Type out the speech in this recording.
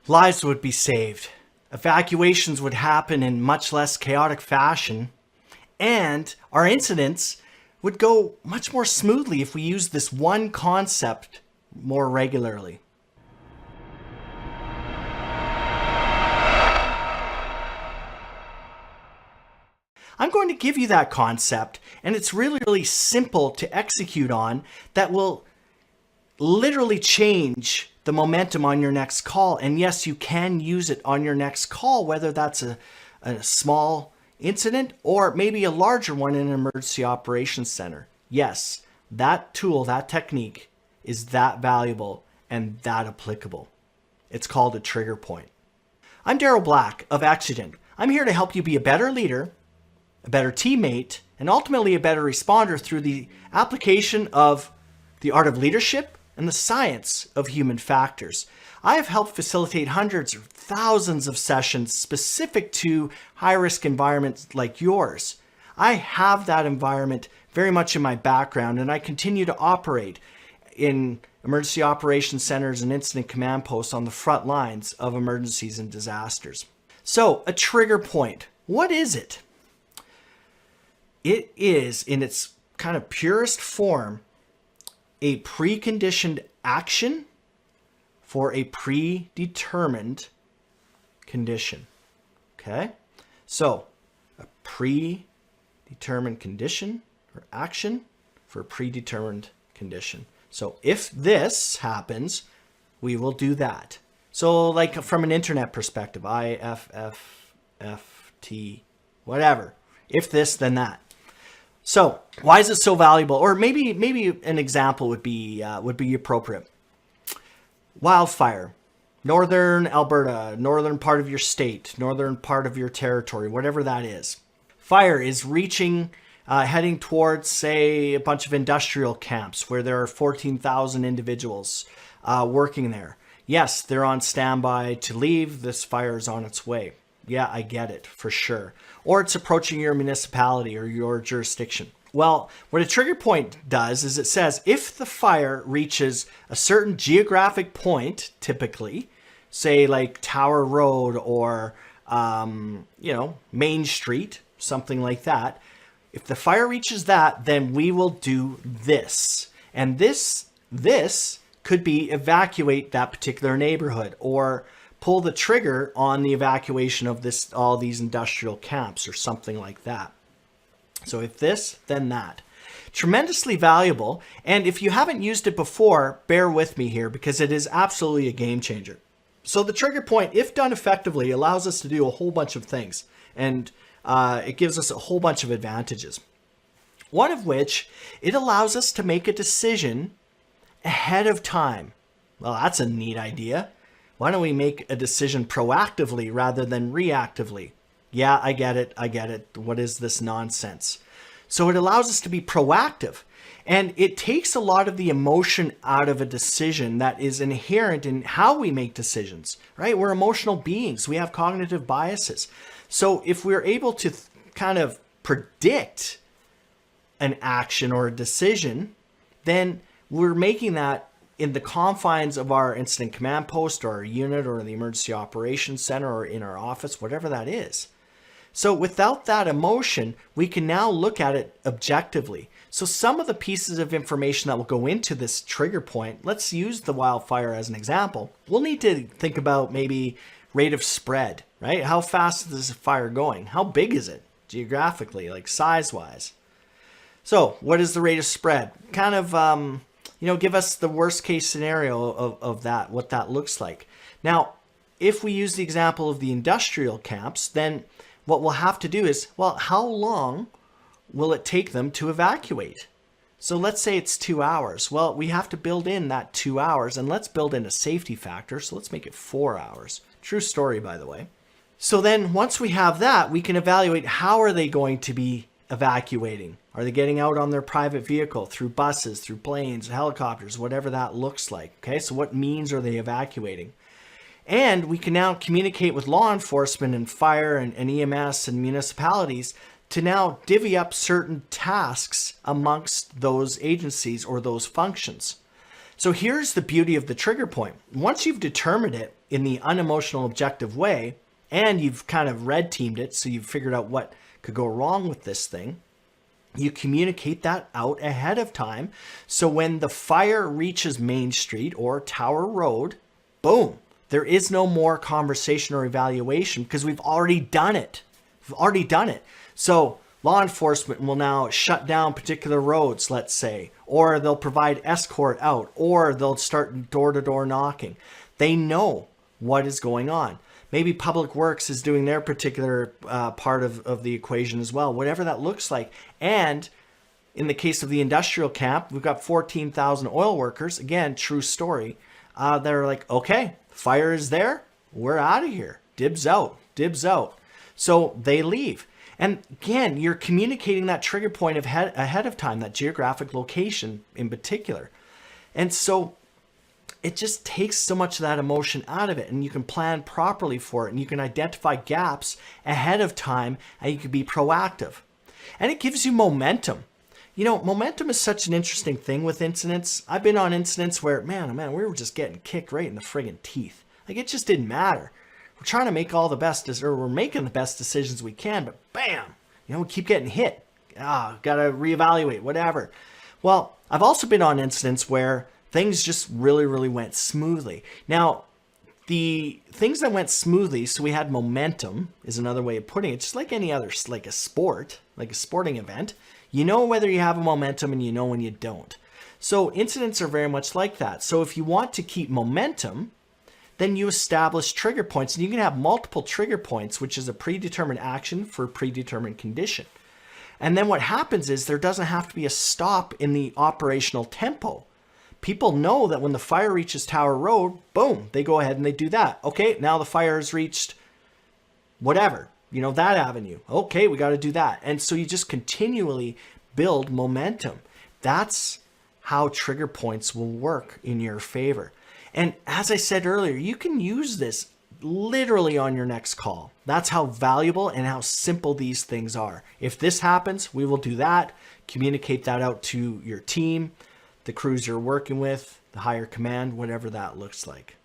Lives would be saved. Evacuations would happen in much less chaotic fashion. And our incidents would go much more smoothly if we used this one concept more regularly. I'm going to give you that concept, and it's really, really simple to execute on that will literally change the momentum on your next call. And yes, you can use it on your next call, whether that's a small incident or maybe a larger one in an emergency operations center. Yes, that tool, that technique is that valuable and that applicable. It's called a trigger point. I'm Daryl Black of Accident. I'm here to help you be a better leader, a better teammate, and ultimately a better responder through the application of the art of leadership and the science of human factors. I have helped facilitate hundreds or thousands of sessions specific to high-risk environments like yours. I have that environment very much in my background, and I continue to operate in emergency operations centers and incident command posts on the front lines of emergencies and disasters. So, a trigger point. What is it? It is, in its kind of purest form, a preconditioned action for a predetermined condition. Okay? So, a predetermined condition or action for a predetermined condition. So, if this happens, we will do that. So, like from an internet perspective, IFFFT, whatever. If this, then that. So, why is it so valuable? Or maybe an example would be appropriate. Wildfire, northern Alberta, northern part of your state, northern part of your territory, whatever that is. Fire is reaching, heading towards, say, a bunch of industrial camps where there are 14,000 individuals working there. Yes, they're on standby to leave. This fire is on its way. Yeah, I get it, for sure. Or it's approaching your municipality or your jurisdiction. Well, what a trigger point does is it says if the fire reaches a certain geographic point, typically, say like Tower Road or, Main Street, something like that. If the fire reaches that, then we will do this. And this could be evacuate that particular neighborhood or pull the trigger on the evacuation of all these industrial camps or something like that. So if this, then that. Tremendously valuable. And if you haven't used it before, bear with me here because it is absolutely a game changer. So the trigger point, if done effectively, allows us to do a whole bunch of things. And it gives us a whole bunch of advantages. One of which, it allows us to make a decision ahead of time. Well, that's a neat idea. Why don't we make a decision proactively rather than reactively? Yeah, I get it. What is this nonsense? So it allows us to be proactive. And it takes a lot of the emotion out of a decision that is inherent in how we make decisions, right? We're emotional beings. We have cognitive biases. So if we're able to kind of predict an action or a decision, then we're making that in the confines of our incident command post or our unit or the emergency operations center or in our office, whatever that is. So without that emotion, we can now look at it objectively. So some of the pieces of information that will go into this trigger point, let's use the wildfire as an example. We'll need to think about maybe rate of spread, right? How fast is this fire going? How big is it geographically, like size-wise? So what is the rate of spread? Kind of, give us the worst case scenario of that, what that looks like. Now, if we use the example of the industrial camps, then what we'll have to do is, well, how long will it take them to evacuate? So let's say it's 2 hours. Well, we have to build in that 2 hours, and let's build in a safety factor. So let's make it 4 hours. True story, by the way. So then once we have that, we can evaluate how are they going to be evacuating. Are they getting out on their private vehicle through buses, through planes, helicopters, whatever that looks like? Okay, so what means are they evacuating? And we can now communicate with law enforcement and fire and EMS and municipalities to now divvy up certain tasks amongst those agencies or those functions. So here's the beauty of the trigger point. Once you've determined it, in the unemotional objective way, and you've kind of red teamed it, so you've figured out what could go wrong with this thing, you communicate that out ahead of time. So when the fire reaches Main Street or Tower Road, boom, there is no more conversation or evaluation because we've already done it. We've already done it. So law enforcement will now shut down particular roads, let's say, or they'll provide escort out, or they'll start door-to-door knocking. They know what is going on. Maybe Public Works is doing their particular part of the equation as well, whatever that looks like. And in the case of the industrial camp, we've got 14,000 oil workers. Again, true story. They're like, okay, fire is there. We're out of here. Dibs out. Dibs out. So they leave. And again, you're communicating that trigger point ahead of time, that geographic location in particular. And so it just takes so much of that emotion out of it, and you can plan properly for it, and you can identify gaps ahead of time, and you can be proactive. And it gives you momentum. You know, momentum is such an interesting thing with incidents. I've been on incidents where, man, we were just getting kicked right in the friggin' teeth. Like, it just didn't matter. We're trying to make all the best, or we're making the best decisions we can, but bam, we keep getting hit. Gotta reevaluate, whatever. Well, I've also been on incidents where things just really, really went smoothly. Now, the things that went smoothly, so we had momentum, is another way of putting it. Just like any other, like a sport, like a sporting event, you know whether you have a momentum and you know when you don't. So incidents are very much like that. So if you want to keep momentum, then you establish trigger points, and you can have multiple trigger points, which is a predetermined action for a predetermined condition. And then what happens is there doesn't have to be a stop in the operational tempo. People know that when the fire reaches Tower Road, boom, they go ahead and they do that. Okay, now the fire has reached whatever, that avenue. Okay, we got to do that. And so you just continually build momentum. That's how trigger points will work in your favor. And as I said earlier, you can use this literally on your next call. That's how valuable and how simple these things are. If this happens, we will do that. Communicate that out to your team, the crews you're working with, the higher command, whatever that looks like.